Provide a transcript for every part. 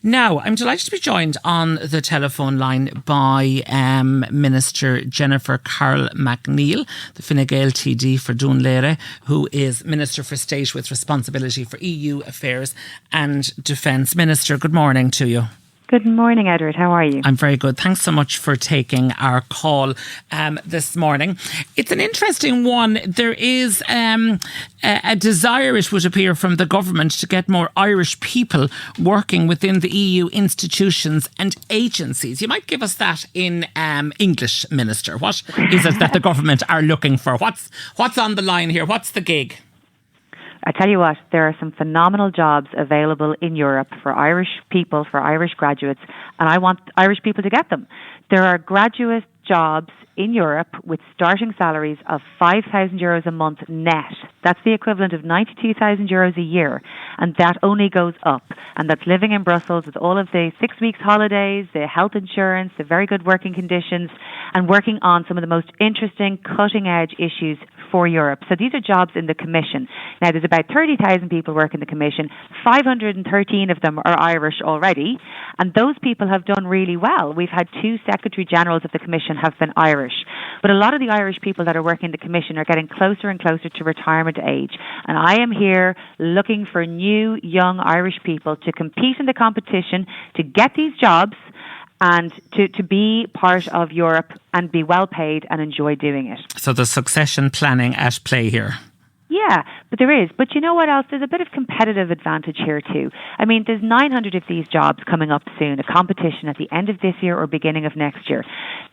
Now, I'm delighted to be joined on the telephone line by Minister Jennifer Carroll McNeill, the Fine Gael TD for Dún Laoghaire, who is Minister for State with responsibility for EU affairs and defence. Minister, good morning to you. Good morning, Edward. How are you? I'm very good. Thanks so much for taking our call this morning. It's an interesting one. There is a desire, it would appear, from the government to get more Irish people working within the EU institutions and agencies. You might give us that in English, Minister. What is it that the government are looking for? What's on the line here? What's the gig? I tell you what, there are some phenomenal jobs available in Europe for Irish people, for Irish graduates, and I want Irish people to get them. There are graduate jobs in Europe with starting salaries of €5,000 a month net. That's the equivalent of €92,000 a year, and that only goes up. And that's living in Brussels with all of the 6 weeks holidays, the health insurance, the very good working conditions, and working on some of the most interesting cutting-edge issues for Europe. So these are jobs in the Commission. Now, there's about 30,000 people work in the Commission. 513 of them are Irish already, and those people have done really well. We've had 2 Secretary Generals of the Commission have been Irish. But a lot of the Irish people that are working in the Commission are getting closer and closer to retirement age. And I am here looking for new, young Irish people to compete in the competition, to get these jobs, and to be part of Europe and be well paid and enjoy doing it. So there's succession planning at play here. Yeah, but there is. But you know what else? There's a bit of competitive advantage here too. I mean, there's 900 of these jobs coming up soon, a competition at the end of this year or beginning of next year.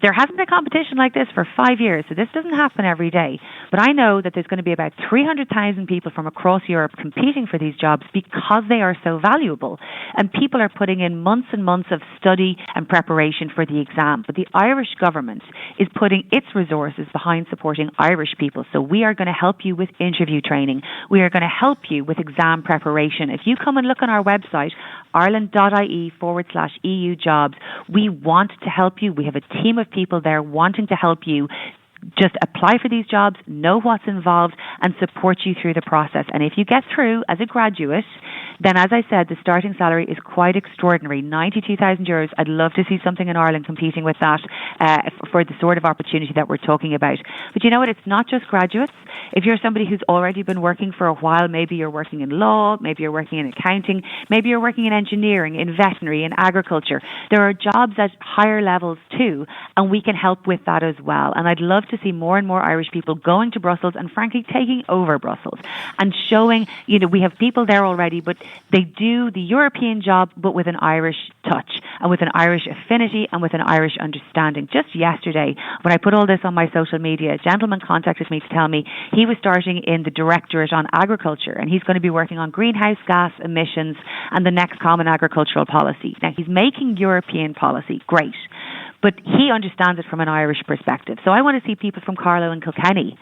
There hasn't been a competition like this for 5 years, so this doesn't happen every day. But I know that there's going to be about 300,000 people from across Europe competing for these jobs because they are so valuable. And people are putting in months and months of study and preparation for the exam. But the Irish government is putting its resources behind supporting Irish people. So we are going to help you with interview training. We are going to help you with exam preparation. If you come and look on our website, ireland.ie/EU jobs, we want to help you. We have a team of people there wanting to help you. Just apply for these jobs, know what's involved, and support you through the process. And if you get through as a graduate, then, as I said, the starting salary is quite extraordinary, €92,000. I'd love to see something in Ireland competing with that for the sort of opportunity that we're talking about. But you know what? It's not just graduates. If you're somebody who's already been working for a while, maybe you're working in law, maybe you're working in accounting, maybe you're working in engineering, in veterinary, in agriculture. There are jobs at higher levels too, and we can help with that as well. And I'd love to see more and more Irish people going to Brussels and frankly taking over Brussels and showing, we have people there already, but they do the European job but with an Irish touch and with an Irish affinity and with an Irish understanding. Just yesterday, when I put all this on my social media, a gentleman contacted me to tell me he was starting in the Directorate on Agriculture and he's going to be working on greenhouse gas emissions and the next Common Agricultural Policy. Now, he's making European policy. Great. But he understands it from an Irish perspective. So I want to see people from Carlow and Kilkenny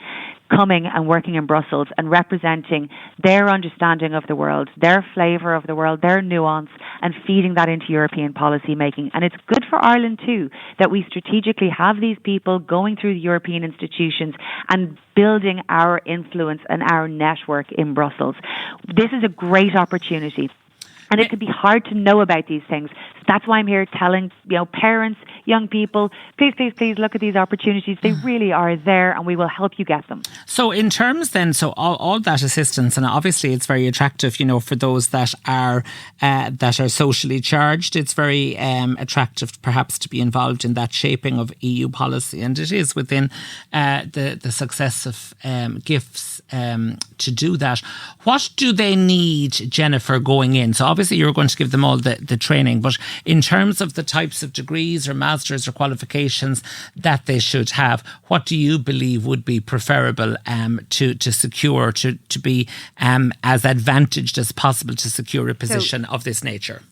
coming and working in Brussels and representing their understanding of the world, their flavour of the world, their nuance, and feeding that into European policy making. And it's good for Ireland too that we strategically have these people going through the European institutions and building our influence and our network in Brussels. This is a great opportunity. And it can be hard to know about these things. So that's why I'm here telling, parents, young people, please look at these opportunities. They really are there and we will help you get them. So in terms then, all that assistance, and obviously it's very attractive, for those that are socially charged. It's very attractive perhaps to be involved in that shaping of EU policy. And it is within the successive gifts to do that. What do they need, Jennifer, going in? So obviously you're going to give them all the training, but in terms of the types of degrees or masters or qualifications that they should have, what do you believe would be preferable to secure, to be as advantaged as possible to secure a position of this nature?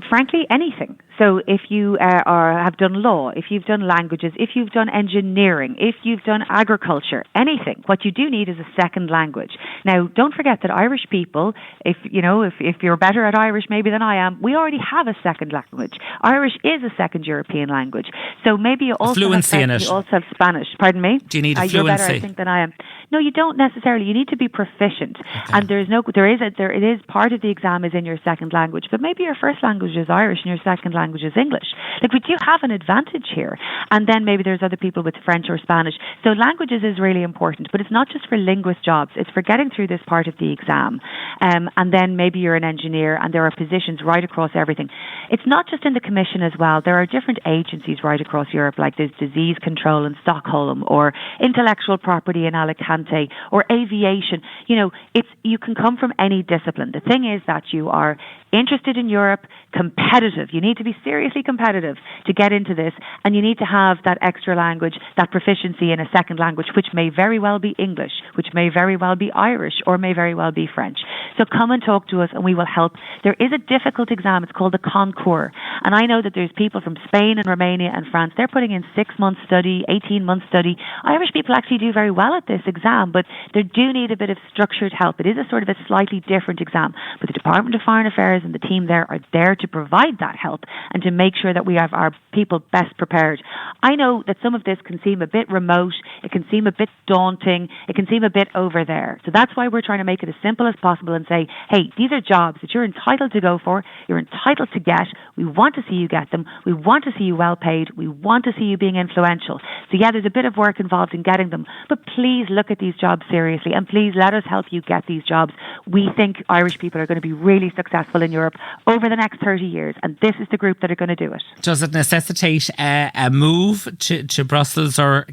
Frankly, anything. So if you have done law, if you've done languages, if you've done engineering, if you've done agriculture, anything, what you do need is a second language. Now, don't forget that Irish people, if you're better at Irish maybe than I am, we already have a second language. Irish is a second European language. So maybe you also fluency have in it. You also have Spanish. Pardon me? Do you need a fluency? You're better, I think, than I am. No, you don't necessarily. You need to be proficient. Okay. And it is part of the exam is in your second language, but maybe your first language is Irish and your second language is English. Like, we do have an advantage here. And then maybe there's other people with French or Spanish. So languages is really important, but it's not just for linguist jobs. It's for getting through this part of the exam. And then maybe you're an engineer and there are positions right across everything. It's not just in the Commission as well. There are different agencies right across Europe, like there's disease control in Stockholm, or intellectual property in Alicante, or aviation. You can come from any discipline. The thing is that you are interested in Europe, competitive. You need to be seriously competitive to get into this, and you need to have that extra language, that proficiency in a second language, which may very well be English, which may very well be Irish, or may very well be French. So come and talk to us and we will help. There is a difficult exam. It's called the Concours. And I know that there's people from Spain and Romania and France. They're putting in 6-month study, 18-month study. Irish people actually do very well at this exam, but they do need a bit of structured help. It is a sort of a slightly different exam. But the Department of Foreign Affairs and the team there are there to provide that help and to make sure that we have our people best prepared. I know that some of this can seem a bit remote. It can seem a bit daunting. It can seem a bit over there. So that's why we're trying to make it as simple as possible and say, hey, these are jobs that you're entitled to go for. You're entitled to get. We want to see you get them. We want to see you well paid. We want to see you being influential. So yeah, there's a bit of work involved in getting them, but please look at these jobs seriously and please let us help you get these jobs. We think Irish people are going to be really successful in Europe over the next 30 years, and this is the group that are going to do it. Does it necessitate a move to Brussels, or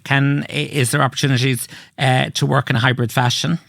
is there opportunities to work in a hybrid fashion?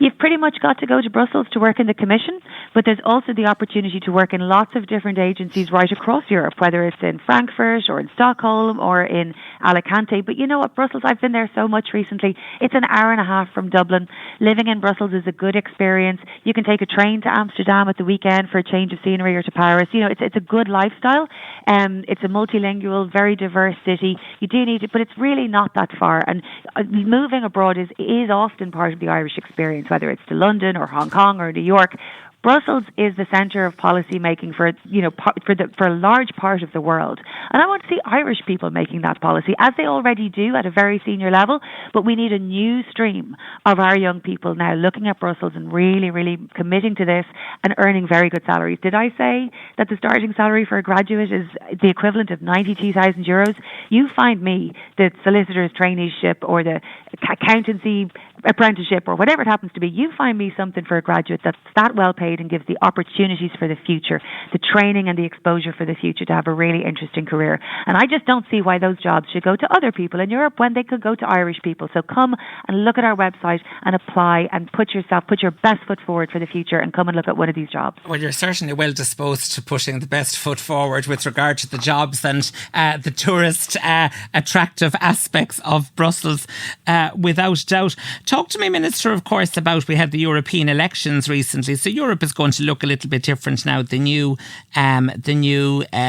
You've pretty much got to go to Brussels to work in the Commission, but there's also the opportunity to work in lots of different agencies right across Europe, whether it's in Frankfurt or in Stockholm or in Alicante. But you know what, Brussels, I've been there so much recently. It's an hour and a half from Dublin. Living in Brussels is a good experience. You can take a train to Amsterdam at the weekend for a change of scenery, or to Paris. It's a good lifestyle. It's a multilingual, very diverse city. You do need it, but it's really not that far. And moving abroad is often part of the Irish experience, whether it's to London or Hong Kong or New York. Brussels is the centre of policy making for a large part of the world. And I want to see Irish people making that policy, as they already do at a very senior level. But we need a new stream of our young people now looking at Brussels and really, really committing to this and earning very good salaries. Did I say that the starting salary for a graduate is the equivalent of 92,000 euros? You find me the solicitor's traineeship or the accountancy apprenticeship or whatever it happens to be. You find me something for a graduate that's that well paid and gives the opportunities for the future, the training and the exposure for the future to have a really interesting career. And I just don't see why those jobs should go to other people in Europe when they could go to Irish people. So come and look at our website and apply and put your best foot forward for the future and come and look at one of these jobs. Well, you're certainly well disposed to putting the best foot forward with regard to the jobs and the tourist attractive aspects of Brussels, without doubt. Talk to me, Minister, of course, about, we had the European elections recently. So Europe is going to look a little bit different now. The new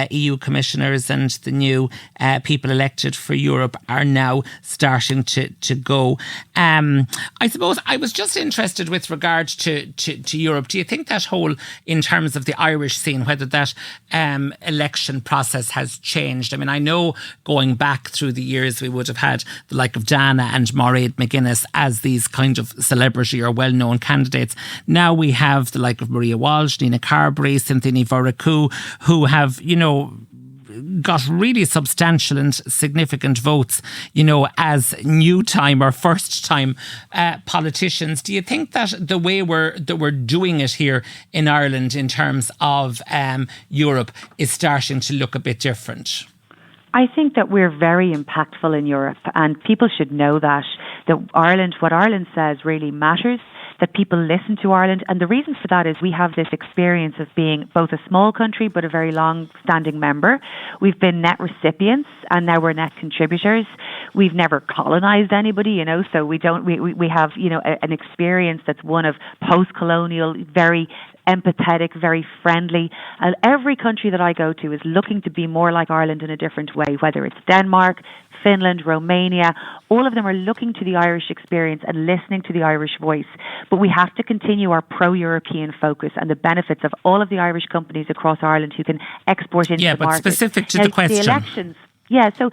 EU commissioners and the new people elected for Europe are now starting to go. I suppose I was just interested with regard to Europe. Do you think that whole, in terms of the Irish scene, whether that election process has changed? I mean, I know going back through the years, we would have had the like of Dana and Mairead McGuinness as these kind of celebrity or well-known candidates. Now we have the like of Maria Walsh, Nina Carberry, Cynthia Ní Mhurchu, who have, got really substantial and significant votes, as new time or first time politicians. Do you think that the way we're doing it here in Ireland in terms of Europe is starting to look a bit different? I think that we're very impactful in Europe, and people should know that what Ireland says really matters, that people listen to Ireland. And the reason for that is we have this experience of being both a small country but a very long-standing member. We've been net recipients and now we're net contributors. We've never colonized anybody, so we have, an experience that's one of post-colonial, very empathetic, very friendly. And every country that I go to is looking to be more like Ireland in a different way, whether it's Denmark, Finland, Romania. All of them are looking to the Irish experience and listening to the Irish voice. But we have to continue our pro-European focus and the benefits of all of the Irish companies across Ireland who can export into the market. Yeah, but specific to the question. Yeah, so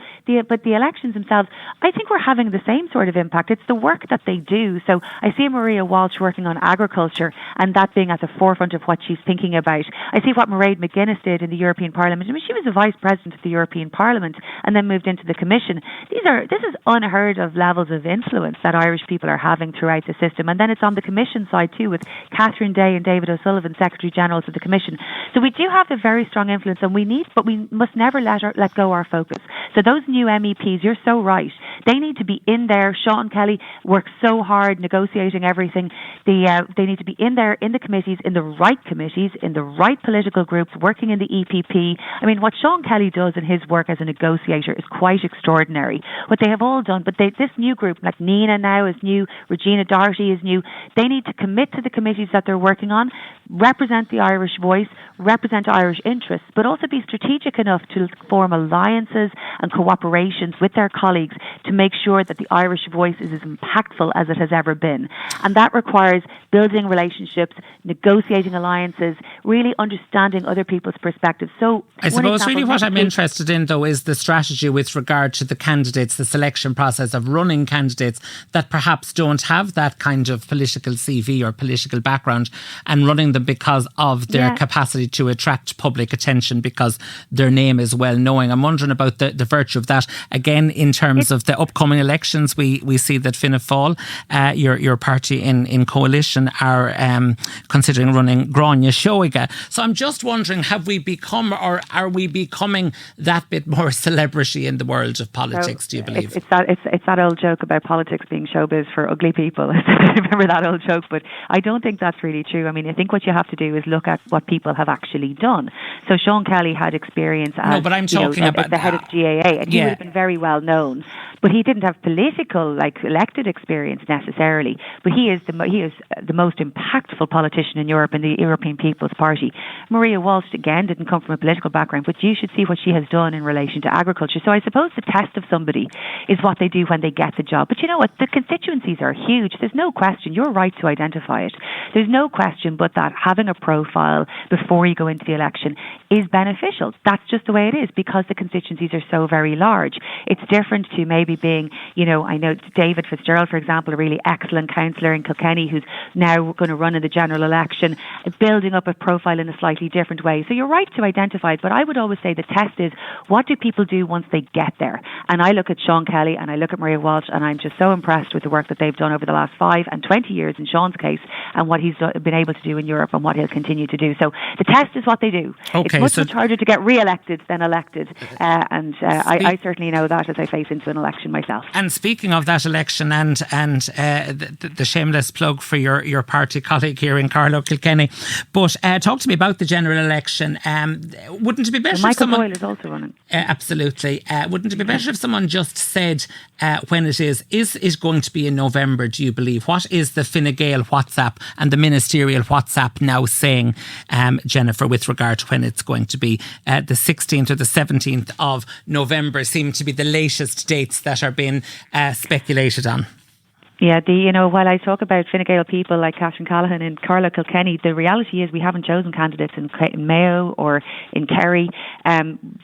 but the elections themselves, I think we're having the same sort of impact. It's the work that they do. So I see Maria Walsh working on agriculture and that being at the forefront of what she's thinking about. I see what Mairead McGuinness did in the European Parliament. I mean, she was the Vice President of the European Parliament and then moved into the Commission. This is unheard of levels of influence that Irish people are having throughout the system. And then it's on the Commission side too, with Catherine Day and David O'Sullivan, Secretary Generals of the Commission. So we do have a very strong influence, and we must never let go our focus. So those new MEPs, you're so right. They need to be in there. Sean Kelly works so hard negotiating everything. They need to be in there in the committees, in the right political groups, working in the EPP. I mean, what Sean Kelly does in his work as a negotiator is quite extraordinary. What they have all done, but this new group, like Nina now is new, Regina Doherty is new, they need to commit to the committees that they're working on, represent the Irish voice, represent Irish interests, but also be strategic enough to form alliances and cooperations with their colleagues to make sure that the Irish voice is as impactful as it has ever been. And that requires building relationships, negotiating alliances, really understanding other people's perspectives. So I suppose really what I'm interested in, though, is the strategy with regard to the candidates, the selection process of running candidates that perhaps don't have that kind of political CV or political background, and running them because of their capacity to attract public attention because their name is well known. I'm wondering about the virtue of that. Again, in terms of the upcoming elections, we see that Fianna Fáil, your party in coalition, are considering running Gráinne Seoige. So I'm just wondering, have we become, or are we becoming that bit more celebrity in the world of politics, do you believe? It's that old joke about politics being showbiz for ugly people. I remember that old joke, but I don't think that's really true. I mean, I think what you have to do is look at what people have actually done. So Sean Kelly had experience as, but I'm talking about the head of GAA, and he would have been very well known. But he didn't have political, elected experience necessarily. But he is the most impactful politician in Europe in the European People's Party. Maria Walsh, again, didn't come from a political background, but you should see what she has done in relation to agriculture. So I suppose the test of somebody is what they do when they get the job. But you know what? The constituencies are huge. There's no question. You're right to identify it. There's no question but that having a profile before you go into the election is beneficial. That's just the way it is because the constituencies are so very large. It's different to maybe being, I know David Fitzgerald, for example, a really excellent councillor in Kilkenny who's now going to run in the general election, building up a profile in a slightly different way. So you're right to identify it, but I would always say the test is, what do people do once they get there? And I look at Sean Kelly and I look at Maria Walsh, and I'm just so impressed with the work that they've done over the last 5 and 20 years in Sean's case, and what he's been able to do in Europe and what he'll continue to do. So the test is what they do. Okay, it's much harder to get re-elected than elected, I certainly know that as I face into an election myself. And speaking of that election and the shameless plug for your party colleague here in Carlow, Kilkenny, but talk to me about the general election. Wouldn't it be better if someone... Michael Boyle is also running. Absolutely. Wouldn't it be better if someone just said when it is it going to be in November, do you believe? What is the Fine Gael WhatsApp and the ministerial WhatsApp now saying, Jennifer, with regard to when it's going to be? The 16th or the 17th of November seem to be the latest dates that are being speculated on. Yeah, while I talk about Fine Gael people like Catherine Callaghan and Carlow Kilkenny, the reality is we haven't chosen candidates in Mayo or in Kerry.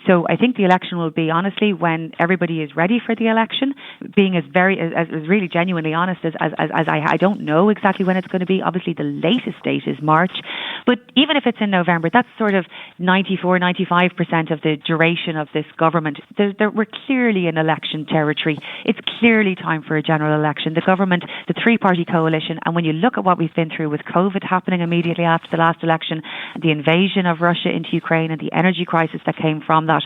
So I think the election will be, honestly, when everybody is ready for the election, being as really genuinely honest as I don't know exactly when it's going to be. Obviously, the latest date is March. But even if it's in November, that's sort of 95% of the duration of this government. We're clearly in election territory. It's clearly time for a general election. The government, the three-party coalition, and when you look at what we've been through with COVID happening immediately after the last election, the invasion of Russia into Ukraine and the energy crisis that came from that,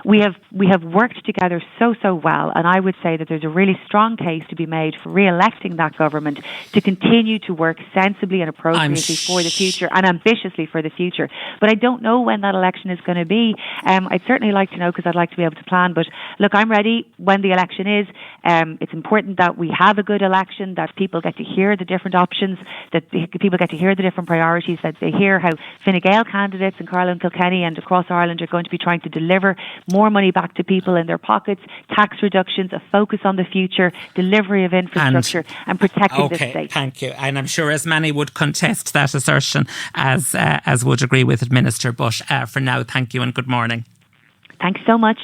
we have worked together so well, and I would say that there's a really strong case to be made for re-electing that government to continue to work sensibly and appropriately for the future and ambitiously for the future. But I don't know when that election is going to be. I'd certainly like to know because I'd like to be able to plan. But look, I'm ready when the election is. It's important that we have a good election, that people get to hear the different options, that people get to hear the different priorities, that they hear how Fine Gael candidates in Carlow and Kilkenny and across Ireland are going to be trying to deliver more money back to people in their pockets, tax reductions, a focus on the future, delivery of infrastructure and protecting the state. Thank you. And I'm sure as many would contest that assertion as would agree with it, Minister. But for now, thank you and good morning. Thanks so much.